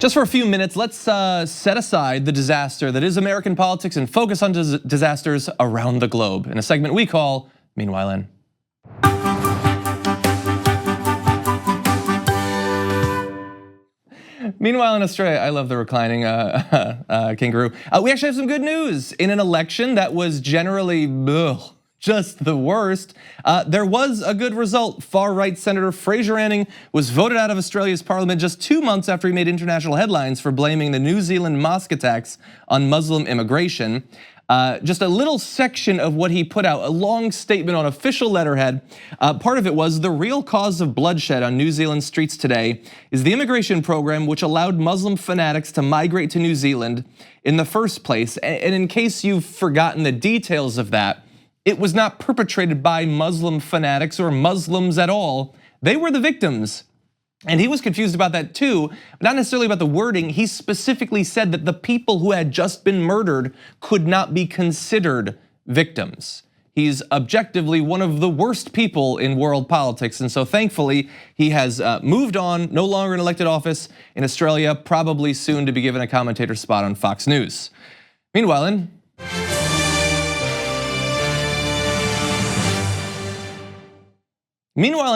Just for a few minutes, let's set aside the disaster that is American politics and focus on disasters around the globe in a segment we call Meanwhile In. Meanwhile in Australia, I love the reclining kangaroo. We actually have some good news. In an election that was generally just the worst, there was a good result. Far-right Senator Fraser Anning was voted out of Australia's parliament just 2 months after he made international headlines for blaming the New Zealand mosque attacks on Muslim immigration. Just a little section of what he put out, a long statement on official letterhead. Part of it was, the real cause of bloodshed on New Zealand streets today is the immigration program which allowed Muslim fanatics to migrate to New Zealand in the first place. And in case you've forgotten the details of that, it was not perpetrated by Muslim fanatics or Muslims at all. They were the victims. And he was confused about that too, but not necessarily about the wording. He specifically said that the people who had just been murdered could not be considered victims. He's objectively one of the worst people in world politics, and so thankfully he has moved on, no longer in elected office in Australia, probably soon to be given a commentator spot on Fox News. Meanwhile,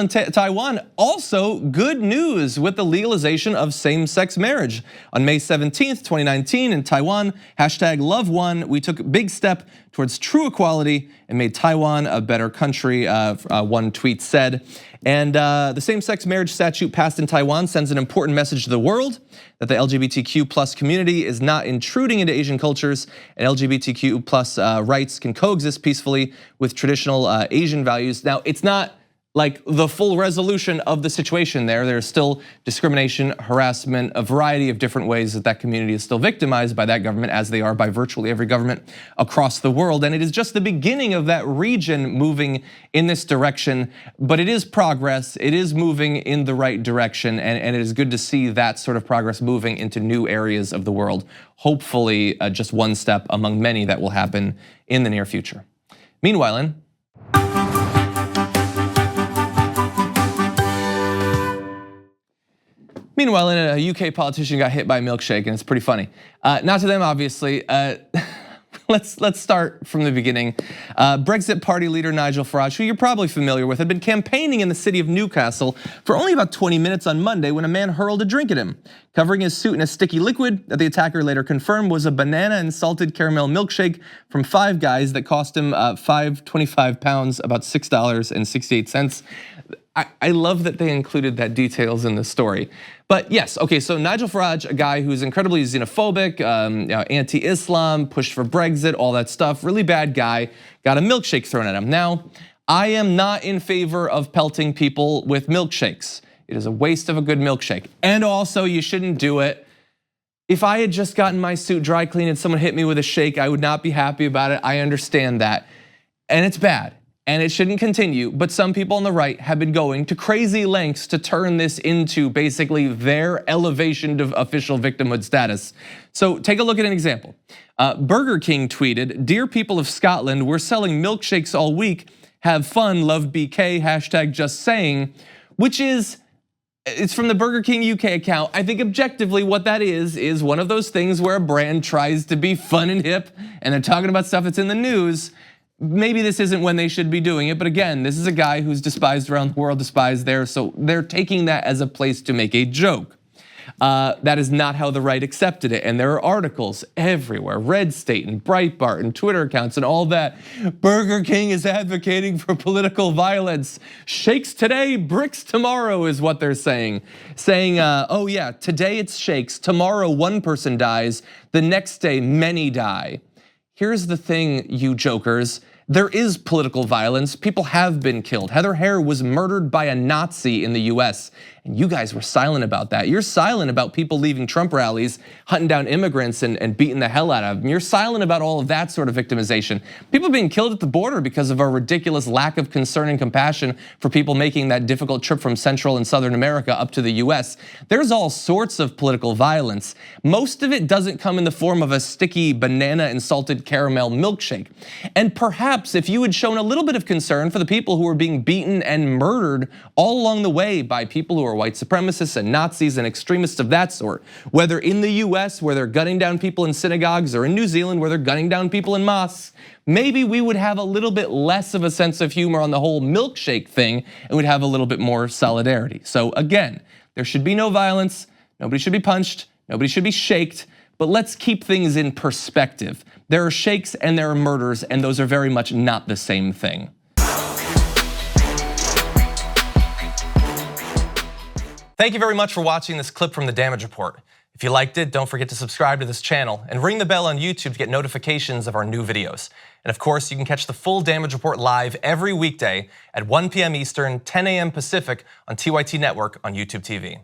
in Taiwan, also good news with the legalization of same-sex marriage. On May 17th, 2019 in Taiwan, #LoveOne, we took a big step towards true equality and made Taiwan a better country, one tweet said. And the same-sex marriage statute passed in Taiwan sends an important message to the world that the LGBTQ+ community is not intruding into Asian cultures, and LGBTQ+ rights can coexist peacefully with traditional Asian values. Now, it's not like the full resolution of the situation there. There's still discrimination, harassment, a variety of different ways that that community is still victimized by that government, as they are by virtually every government across the world. And it is just the beginning of that region moving in this direction, but it is progress, it is moving in the right direction, and it is good to see that sort of progress moving into new areas of the world. Hopefully just one step among many that will happen in the near future. Meanwhile, in a UK politician got hit by a milkshake, and it's pretty funny. Not to them, obviously. Let's start from the beginning. Brexit Party leader Nigel Farage, who you're probably familiar with, had been campaigning in the city of Newcastle for only about 20 minutes on Monday when a man hurled a drink at him, covering his suit in a sticky liquid that the attacker later confirmed was a banana and salted caramel milkshake from Five Guys that cost him £25, about $6.68. I love that they included that details in the story. But yes, okay, so Nigel Farage, a guy who's incredibly xenophobic, anti-Islam, pushed for Brexit, all that stuff, really bad guy, got a milkshake thrown at him. Now, I am not in favor of pelting people with milkshakes. It is a waste of a good milkshake. And also, you shouldn't do it. If I had just gotten my suit dry cleaned and someone hit me with a shake, I would not be happy about it. I understand that. And it's bad. And it shouldn't continue, but some people on the right have been going to crazy lengths to turn this into basically their elevation to official victimhood status. So take a look at an example. Burger King tweeted, "Dear people of Scotland, we're selling milkshakes all week. Have fun, love BK, #JustSaying," which is, it's from the Burger King UK account. I think objectively what that is one of those things where a brand tries to be fun and hip, and they're talking about stuff that's in the news. Maybe this isn't when they should be doing it, but again, this is a guy who's despised around the world, despised there, so they're taking that as a place to make a joke. That is not how the right accepted it, and there are articles everywhere, Red State and Breitbart and Twitter accounts and all that. Burger King is advocating for political violence. Shakes today, bricks tomorrow is what they're saying. Saying, oh yeah, today it's shakes, tomorrow one person dies, the next day many die. Here's the thing, you jokers. There is political violence. People have been killed. Heather Heyer was murdered by a Nazi in the US, and you guys were silent about that. You're silent about people leaving Trump rallies, hunting down immigrants and beating the hell out of them. You're silent about all of that sort of victimization. People being killed at the border because of our ridiculous lack of concern and compassion for people making that difficult trip from Central and Southern America up to the US. There's all sorts of political violence. Most of it doesn't come in the form of a sticky banana and salted caramel milkshake. And perhaps if you had shown a little bit of concern for the people who were being beaten and murdered all along the way by people who are or white supremacists and Nazis and extremists of that sort. Whether in the US, where they're gunning down people in synagogues, or in New Zealand, where they're gunning down people in mosques, maybe we would have a little bit less of a sense of humor on the whole milkshake thing and would have a little bit more solidarity. So again, there should be no violence, nobody should be punched, nobody should be shaked, but let's keep things in perspective. There are shakes and there are murders, and those are very much not the same thing. Thank you very much for watching this clip from The Damage Report. If you liked it, don't forget to subscribe to this channel and ring the bell on YouTube to get notifications of our new videos. And of course, you can catch the full Damage Report live every weekday at 1 p.m. Eastern, 10 a.m. Pacific on TYT Network on YouTube TV.